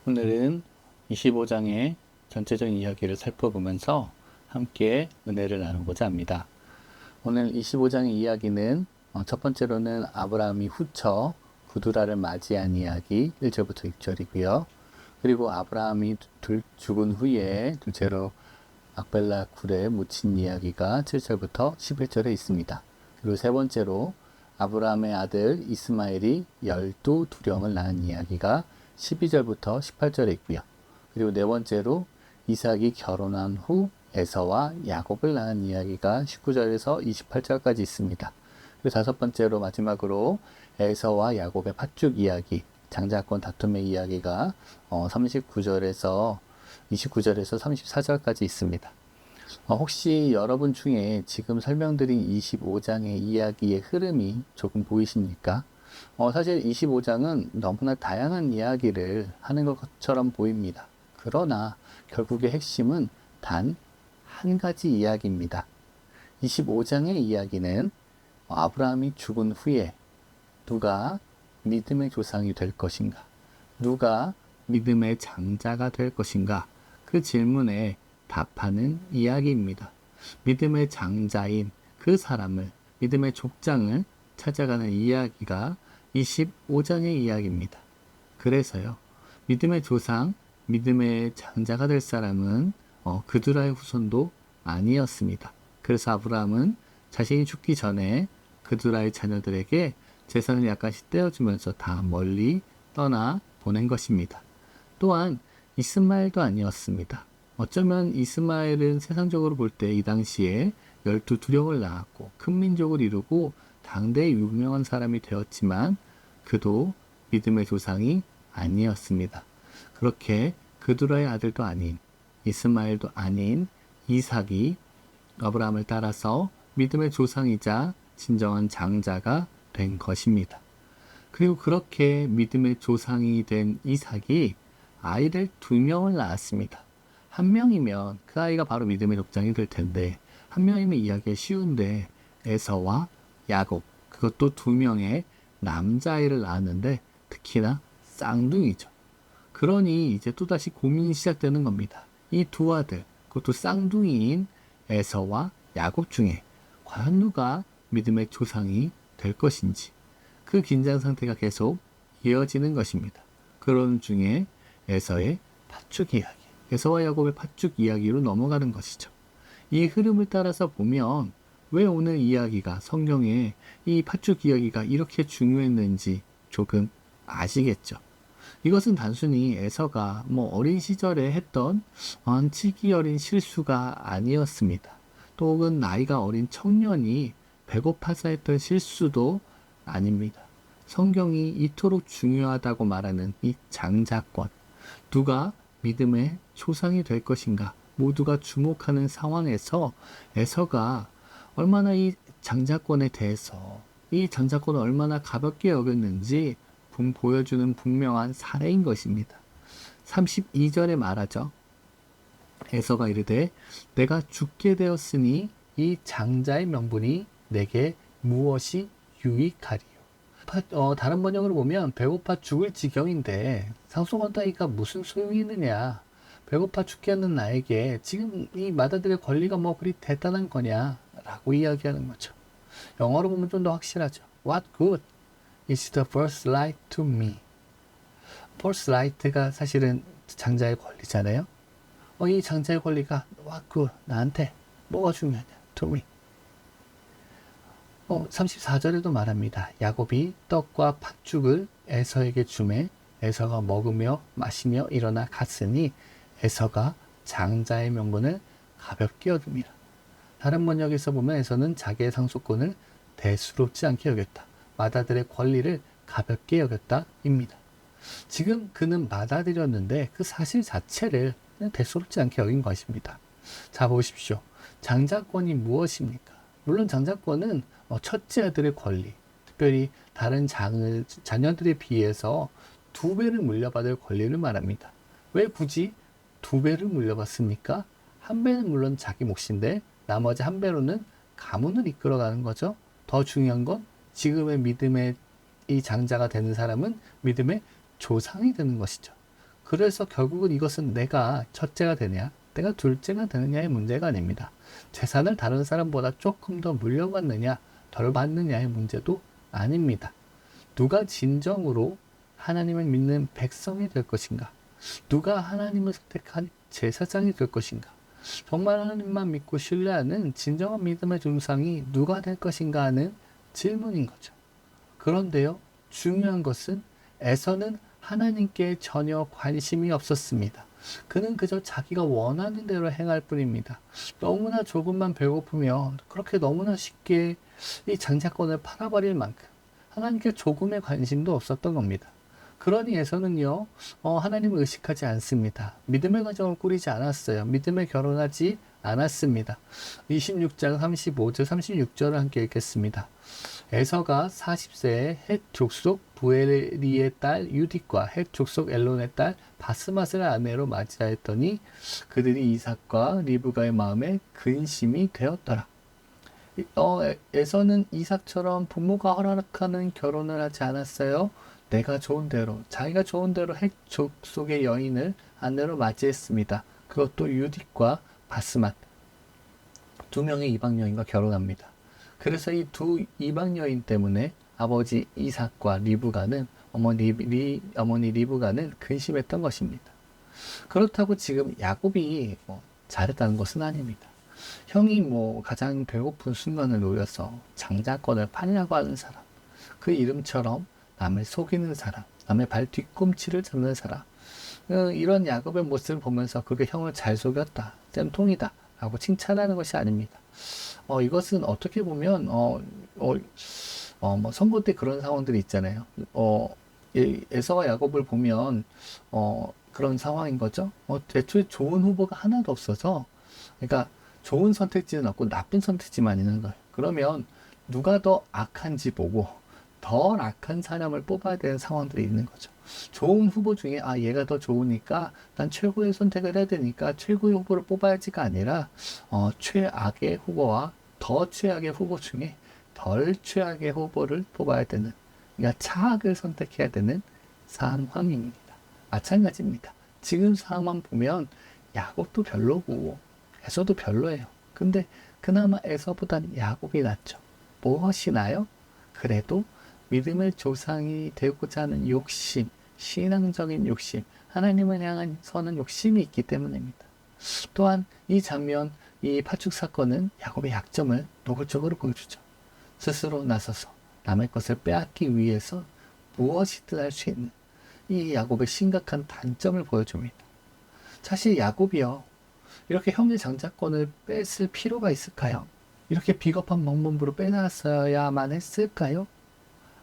오늘은 25장의 전체적인 이야기를 살펴보면서 함께 은혜를 나누고자 합니다. 오늘 25장의 이야기는 첫 번째로는 아브라함이 후처 구두라를 맞이한 이야기 1절부터 6절이고요. 그리고 아브라함이 죽은 후에 둘째로 막벨라 굴에 묻힌 이야기가 7절부터 11절에 있습니다. 그리고 세 번째로 아브라함의 아들 이스마엘이 12두령을 낳은 이야기가 12절부터 18절에 있고요. 그리고 네 번째로 이삭이 결혼한 후 에서와 야곱을 낳은 이야기가 19절에서 28절까지 있습니다. 그리고 다섯 번째로 마지막으로 에서와 야곱의 팥죽 이야기, 장자권 다툼의 이야기가 39절에서 34절까지 있습니다. 혹시 여러분 중에 지금 설명드린 25장의 이야기의 흐름이 조금 보이십니까? 사실 25장은 너무나 다양한 이야기를 하는 것처럼 보입니다. 그러나 결국의 핵심은 단 한 가지 이야기입니다. 25장의 이야기는 아브라함이 죽은 후에 누가 믿음의 조상이 될 것인가? 누가 믿음의 장자가 될 것인가? 그 질문에 답하는 이야기입니다. 믿음의 장자인 그 사람을, 믿음의 족장을 찾아가는 이야기가 25장의 이야기입니다. 그래서요, 믿음의 조상, 믿음의 장자가 될 사람은 그두라의 후손도 아니었습니다. 그래서 아브라함은 자신이 죽기 전에 그두라의 자녀들에게 재산을 약간씩 떼어주면서 다 멀리 떠나 보낸 것입니다. 또한 이스마엘도 아니었습니다. 어쩌면 이스마엘은 세상적으로 볼 때 이 당시에 12두령을 낳았고 큰 민족을 이루고 당대의 유명한 사람이 되었지만 그도 믿음의 조상이 아니었습니다. 그렇게 그두라의 아들도 아닌 이스마엘도 아닌 이삭이 아브라함을 따라서 믿음의 조상이자 진정한 장자가 된 것입니다. 그리고 그렇게 믿음의 조상이 된 이삭이 아이를 2명을 낳았습니다. 한 명이면 그 아이가 바로 믿음의 족장이 될 텐데, 한 명이면 이야기가 쉬운데 에서와 야곱, 그것도 2명의 남자아이를 낳았는데 특히나 쌍둥이죠. 그러니 이제 또다시 고민이 시작되는 겁니다. 이 두 아들, 그것도 쌍둥이인 에서와 야곱 중에 과연 누가 믿음의 조상이 될 것인지, 그 긴장 상태가 계속 이어지는 것입니다. 그런 중에 에서의 팥죽 이야기, 에서와 야곱의 팥죽 이야기로 넘어가는 것이죠. 이 흐름을 따라서 보면 왜 오늘 이야기가, 성경에 이 팥죽 이야기가 이렇게 중요했는지 조금 아시겠죠? 이것은 단순히 에서가 어린 시절에 했던 치기 어린 실수가 아니었습니다. 또 혹은 나이가 어린 청년이 배고파서 했던 실수도 아닙니다. 성경이 이토록 중요하다고 말하는 이 장자권, 누가 믿음의 조상이 될 것인가 모두가 주목하는 상황에서 에서가 얼마나 이 장자권에 대해서, 이 장자권을 얼마나 가볍게 여겼는지 보여주는 분명한 사례인 것입니다. 32절에 말하죠. 에서가 이르되 내가 죽게 되었으니 이 장자의 명분이 내게 무엇이 유익하리요. 다른 번역으로 보면 배고파 죽을 지경인데 상속한 따위가 무슨 소용이 있느냐, 배고파 죽게 하는 나에게 지금 이 맏아들의 권리가 그리 대단한 거냐 라고 이야기하는 거죠. 영어로 보면 좀 더 확실하죠. What good is the birthright to me? birthright가 사실은 장자의 권리잖아요. 이 장자의 권리가 what good, 나한테 뭐가 중요하냐, to me. 34절에도 말합니다. 야곱이 떡과 팥죽을 에서에게 주매 에서가 먹으며 마시며 일어나 갔으니 에서가 장자의 명분을 가볍게 여깁니다. 다른 번역에서 보면 에서는 자기의 상속권을 대수롭지 않게 여겼다. 맏아들의 권리를 가볍게 여겼다 입니다. 지금 그는 맏아들이었는데 그 사실 자체를 그냥 대수롭지 않게 여긴 것입니다. 자, 보십시오. 장자권이 무엇입니까? 물론 장자권은 첫째 아들의 권리, 특별히 다른 자녀들에 비해서 2배를 물려받을 권리를 말합니다. 왜 굳이 2배를 물려받습니까? 1배는 물론 자기 몫인데 나머지 1배로는 가문을 이끌어가는 거죠. 더 중요한 건 지금의 믿음의 이 장자가 되는 사람은 믿음의 조상이 되는 것이죠. 그래서 결국은 이것은 내가 첫째가 되냐, 내가 둘째가 되느냐의 문제가 아닙니다. 재산을 다른 사람보다 조금 더 물려받느냐, 덜 받느냐의 문제도 아닙니다. 누가 진정으로 하나님을 믿는 백성이 될 것인가? 누가 하나님을 선택한 제사장이 될 것인가? 정말 하나님만 믿고 신뢰하는 진정한 믿음의 중상이 누가 될 것인가 하는 질문인 거죠. 그런데요, 중요한 것은 에서는 하나님께 전혀 관심이 없었습니다. 그는 그저 자기가 원하는 대로 행할 뿐입니다. 너무나 조금만 배고프면 그렇게 너무나 쉽게 이 장자권을 팔아버릴 만큼 하나님께 조금의 관심도 없었던 겁니다. 그러니 에서는요, 하나님을 의식하지 않습니다. 믿음의 가정을 꾸리지 않았어요. 믿음에 결혼하지 않았습니다. 26장 35절 36절을 함께 읽겠습니다. 에서가 40세에 헷 족속 부에리의 딸 유딕과 헷 족속 엘론의 딸 바스맛을 아내로 맞이하였더니 그들이 이삭과 리브가의 마음에 근심이 되었더라. 에서는 이삭처럼 부모가 허락하는 결혼을 하지 않았어요. 내가 좋은 대로, 자기가 좋은 대로 헷 족속의 여인을 아내로 맞이했습니다. 그것도 유딕과 바스맛, 두 명의 이방 여인과 결혼합니다. 그래서 이 두 이방 여인 때문에 아버지 이삭과 리브가는 어머니 리브가는 근심했던 것입니다. 그렇다고 지금 야곱이 잘했다는 것은 아닙니다. 형이 가장 배고픈 순간을 노려서 장자권을 파냐고 하는 사람, 그 이름처럼 남을 속이는 사람, 남의 발 뒤꿈치를 잡는 사람, 이런 야곱의 모습을 보면서 그게 형을 잘 속였다, 쌤통이다 라고 칭찬하는 것이 아닙니다. 이것은 어떻게 보면 선거 때 그런 상황들이 있잖아요. 에서와 야곱을 보면 그런 상황인 거죠. 애초에 좋은 후보가 하나도 없어서, 그러니까 좋은 선택지는 없고 나쁜 선택지만 있는 거예요. 그러면 누가 더 악한지 보고 더 악한 사람을 뽑아야 되는 상황들이 있는 거죠. 좋은 후보 중에 얘가 더 좋으니까 난 최고의 선택을 해야 되니까 최고의 후보를 뽑아야지가 아니라 최악의 후보와 더 최악의 후보 중에 덜 최악의 후보를 뽑아야 되는, 그러니까 차악을 선택해야 되는 상황입니다. 마찬가지입니다. 지금 상황만 보면 야곱도 별로고 에서도 별로예요. 근데 그나마 에서보다는 야곱이 낫죠. 무엇이 나요? 그래도 믿음의 조상이 되고자 하는 욕심, 신앙적인 욕심, 하나님을 향한 선한 욕심이 있기 때문입니다. 또한 이 장면, 이 파축 사건은 야곱의 약점을 노골적으로 보여주죠. 스스로 나서서 남의 것을 빼앗기 위해서 무엇이든 할 수 있는 이 야곱의 심각한 단점을 보여줍니다. 사실 야곱이요, 이렇게 형의 장자권을 뺏을 필요가 있을까요? 이렇게 비겁한 방법으로 빼놨어야만 했을까요?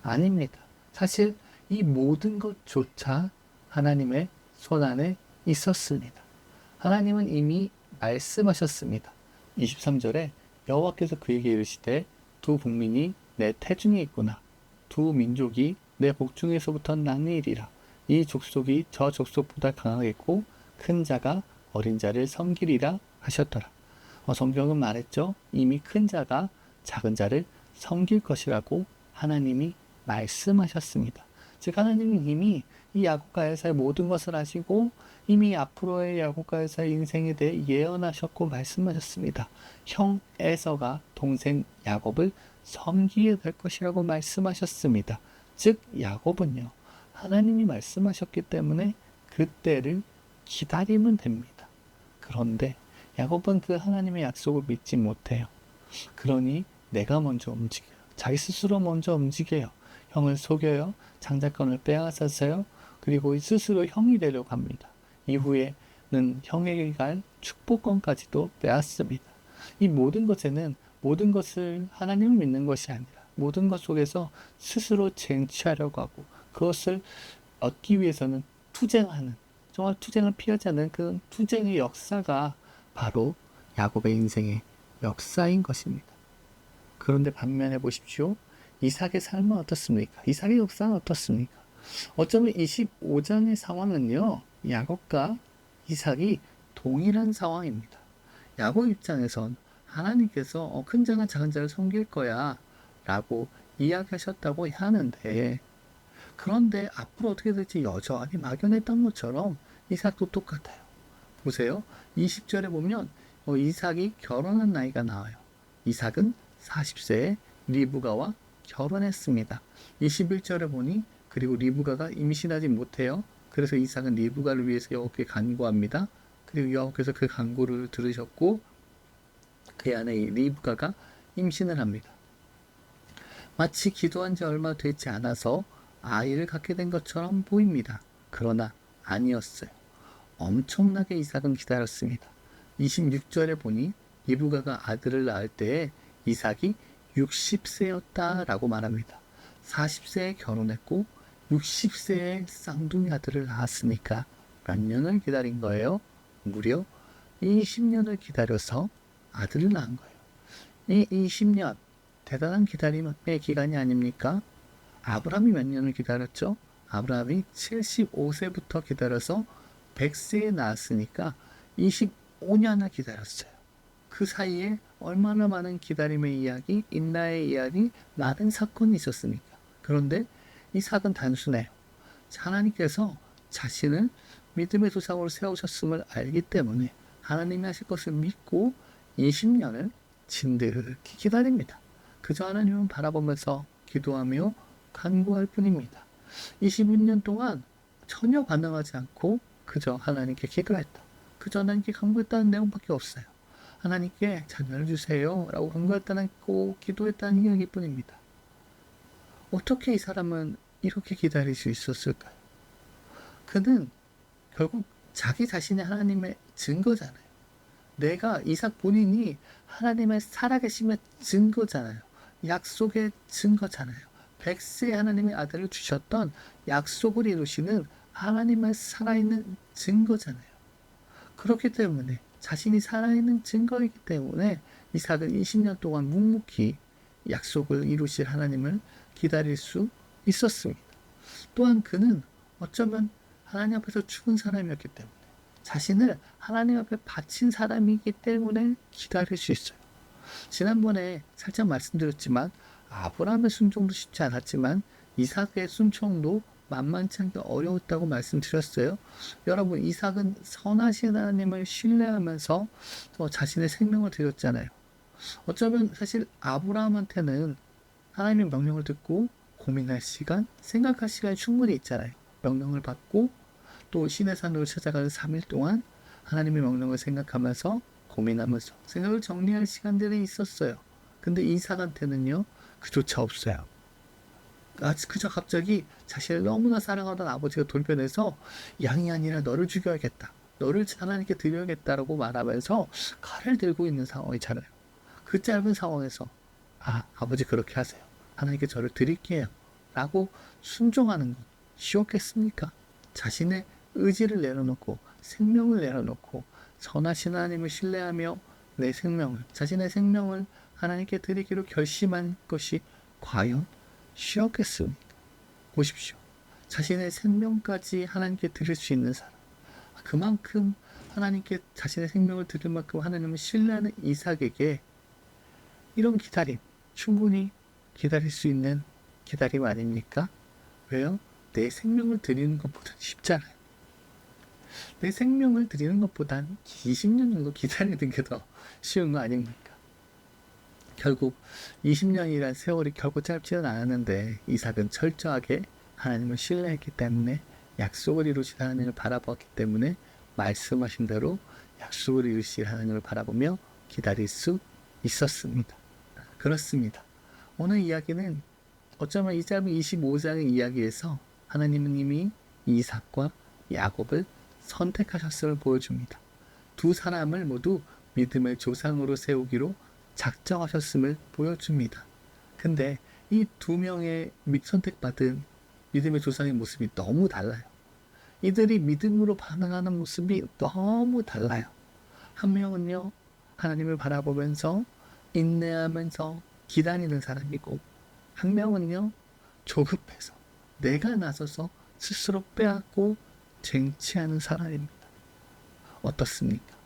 아닙니다. 사실 이 모든 것조차 하나님의 손안에 있었습니다. 하나님은 이미 말씀하셨습니다. 23절에 여호와께서 그에게 이르시되 두 국민이 내 태중에 있구나. 두 민족이 내 복중에서부터 나뉘리라. 이 족속이 저 족속보다 강하겠고 큰 자가 어린 자를 섬기리라 하셨더라. 성경은 말했죠. 이미 큰 자가 작은 자를 섬길 것이라고 하나님이 말씀하셨습니다. 즉 하나님은 이미 이 야곱과 에사의 모든 것을 아시고 이미 앞으로의 야곱과 에사의 인생에 대해 예언하셨고 말씀하셨습니다. 형 에서가 동생 야곱을 섬기게 될 것이라고 말씀하셨습니다. 즉 야곱은요, 하나님이 말씀하셨기 때문에 그때를 기다리면 됩니다. 그런데 야곱은 그 하나님의 약속을 믿지 못해요. 그러니 내가 먼저 움직여요. 자기 스스로 먼저 움직여요. 형을 속여요. 장자권을 빼앗았어요. 그리고 스스로 형이 되려고 합니다. 이후에는 형에게 갈 축복권까지도 빼앗습니다. 이 모든 것에는 모든 것을 하나님을 믿는 것이 아니라 모든 것 속에서 스스로 쟁취하려고 하고 그것을 얻기 위해서는 투쟁하는, 정말 투쟁을 피하지 않는 그 투쟁의 역사가 바로 야곱의 인생의 역사인 것입니다. 그런데 반면에 보십시오. 이삭의 삶은 어떻습니까? 이삭의 역사는 어떻습니까? 어쩌면 25장의 상황은요, 야곱과 이삭이 동일한 상황입니다. 야곱 입장에선 하나님께서 큰 자가 작은 자를 섬길 거야 라고 이야기하셨다고 하는데, 그런데 앞으로 어떻게 될지 여전히 막연했던 것처럼 이삭도 똑같아요. 보세요. 20절에 보면 이삭이 결혼한 나이가 나와요. 이삭은 40세에 리브가와 결혼했습니다. 21절에 보니 그리고 리브가가 임신하지 못해요. 그래서 이삭은 리브가를 위해서 여호와께 간구합니다. 그리고 여호와께서 그 간구를 들으셨고 그의 아내 리브가가 임신을 합니다. 마치 기도한 지 얼마 되지 않아서 아이를 갖게 된 것처럼 보입니다. 그러나 아니었어요. 엄청나게 이삭은 기다렸습니다. 26절에 보니 리브가가 아들을 낳을 때에 이삭이 60세였다라고 말합니다. 40세에 결혼했고 60세에 쌍둥이 아들을 낳았으니까 몇 년을 기다린 거예요? 무려 20년을 기다려서 아들을 낳은 거예요. 이 20년, 대단한 기다림의 기간이 아닙니까? 아브라함이 몇 년을 기다렸죠? 아브라함이 75세부터 기다려서 100세에 낳았으니까 25년을 기다렸어요. 그 사이에 얼마나 많은 기다림의 이야기, 인내의 이야기, 많은 사건이 있었습니까? 그런데 이삭은 단순해요. 하나님께서 자신을 믿음의 조상으로 세우셨음을 알기 때문에 하나님이 하실 것을 믿고 20년을 진득히 기다립니다. 그저 하나님을 바라보면서 기도하며 간구할 뿐입니다. 26년 동안 전혀 반응하지 않고 그저 하나님께 기도했다. 그저 하나님께 간구했다는 내용밖에 없어요. 하나님께 자녀를 주세요 라고 간구했다는 꼭 기도했다는 이야기일 뿐입니다. 어떻게 이 사람은 이렇게 기다릴 수 있었을까요? 그는 결국 자기 자신이 하나님의 증거잖아요. 내가 이삭 본인이 하나님의 살아계심의 증거잖아요. 약속의 증거잖아요. 100세에 하나님의 아들을 주셨던 약속을 이루시는 하나님의 살아있는 증거잖아요. 그렇기 때문에 자신이 살아있는 증거이기 때문에 이삭은 20년 동안 묵묵히 약속을 이루실 하나님을 기다릴 수 있었습니다. 또한 그는 어쩌면 하나님 앞에서 죽은 사람이었기 때문에 자신을 하나님 앞에 바친 사람이기 때문에 기다릴 수 있어요. 지난번에 살짝 말씀드렸지만 아브라함의 순종도 쉽지 않았지만 이삭의 순종도 만만치 않게 어려웠다고 말씀드렸어요. 여러분, 이삭은 선하신 하나님을 신뢰하면서 자신의 생명을 드렸잖아요. 어쩌면 사실 아브라함한테는 하나님의 명령을 듣고 고민할 시간, 생각할 시간이 충분히 있잖아요. 명령을 받고 또 시내산으로 찾아가는 3일 동안 하나님의 명령을 생각하면서 고민하면서 생각을 정리할 시간들이 있었어요. 근데 이삭한테는요, 그조차 없어요. 그저 갑자기 자신을 너무나 사랑하던 아버지가 돌변해서 양이 아니라 너를 죽여야겠다. 너를 하나님께 드려야겠다라고 말하면서 칼을 들고 있는 상황이잖아요. 그 짧은 상황에서 아버지 그렇게 하세요. 하나님께 저를 드릴게요. 라고 순종하는 건 쉬웠겠습니까? 자신의 의지를 내려놓고 생명을 내려놓고 선하신 하나님을 신뢰하며 내 생명을, 자신의 생명을 하나님께 드리기로 결심한 것이 과연 쉬웠겠습니까? 보십시오. 자신의 생명까지 하나님께 드릴 수 있는 사람. 그만큼 하나님께 자신의 생명을 드릴 만큼 하나님을 신뢰하는 이삭에게 이런 기다림, 충분히 기다릴 수 있는 기다림 아닙니까? 왜요? 내 생명을 드리는 것보다 쉽잖아요. 내 생명을 드리는 것보단 20년 정도 기다리는 게 더 쉬운 거 아닙니까? 결국 20년이란 세월이 결코 짧지는 않았는데 이삭은 철저하게 하나님을 신뢰했기 때문에 약속을 이루실 하나님을 바라보았기 때문에 말씀하신 대로 약속을 이루실 하나님을 바라보며 기다릴 수 있었습니다. 그렇습니다. 오늘 이야기는 어쩌면 이 짧은 25장의 이야기에서 하나님은 이미 이삭과 야곱을 선택하셨음을 보여줍니다. 두 사람을 모두 믿음의 조상으로 세우기로 작정하셨음을 보여줍니다. 근데 이 두 명의 선택받은 믿음의 조상의 모습이 너무 달라요. 이들이 믿음으로 반응하는 모습이 너무 달라요. 한 명은요, 하나님을 바라보면서 인내하면서 기다리는 사람이고, 한 명은요, 조급해서 내가 나서서 스스로 빼앗고 쟁취하는 사람입니다. 어떻습니까?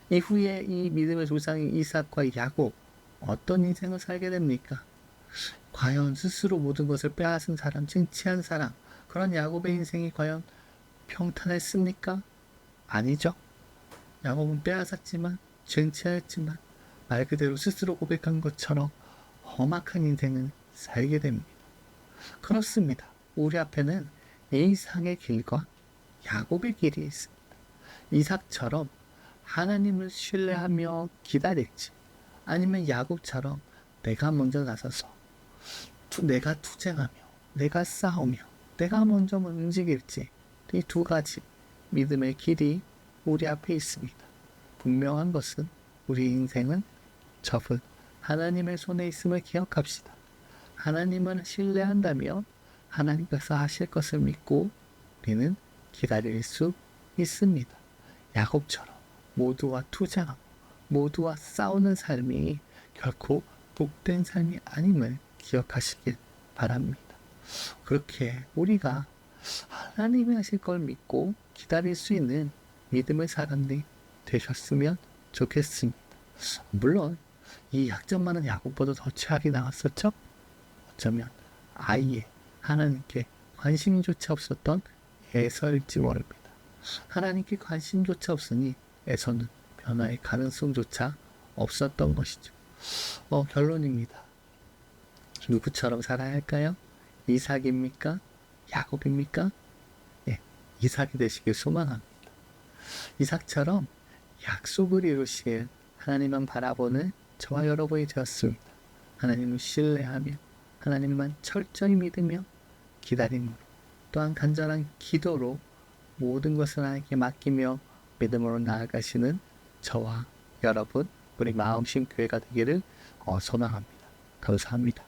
이후에 이 믿음의 조상인 이삭과 야곱, 어떤 인생을 살게 됩니까? 과연 스스로 모든 것을 빼앗은 사람, 쟁취한 사람, 그런 야곱의 인생이 과연 평탄했습니까? 아니죠. 야곱은 빼앗았지만 죄인치하였지만 말 그대로 스스로 고백한 것처럼 험악한 인생을 살게 됩니다. 그렇습니다. 우리 앞에는 이삭의 길과 야곱의 길이 있습니다. 이삭처럼 하나님을 신뢰하며 기다릴지, 아니면 야곱처럼 내가 먼저 나서서 내가 투쟁하며 내가 싸우며 내가 먼저 움직일지, 이 두 가지 믿음의 길이 우리 앞에 있습니다. 분명한 것은 우리 인생은 접은 하나님의 손에 있음을 기억합시다. 하나님을 신뢰한다면 하나님께서 하실 것을 믿고 우리는 기다릴 수 있습니다. 야곱처럼 모두와 투쟁하고 모두와 싸우는 삶이 결코 복된 삶이 아님을 기억하시길 바랍니다. 그렇게 우리가 하나님이 하실 걸 믿고 기다릴 수 있는 믿음의 사람들이 되셨으면 좋겠습니다. 물론 이 약점 많은 야곱보다 더 최악이 나왔었죠? 어쩌면 아예 하나님께 관심조차 없었던 에서일지 모릅니다. 하나님께 관심조차 없으니 에서는 변화의 가능성조차 없었던 것이죠. 결론입니다. 누구처럼 살아야 할까요? 이삭입니까? 야곱입니까? 네, 이삭이 되시길 소망합니다. 이삭처럼 약속을 이루실 하나님만 바라보는 저와 여러분이 되었습니다. 하나님을 신뢰하며 하나님만 철저히 믿으며 기다림으로, 또한 간절한 기도로 모든 것을 하나님께 맡기며 믿음으로 나아가시는 저와 여러분, 우리 마음심 교회가 되기를 소망합니다. 감사합니다.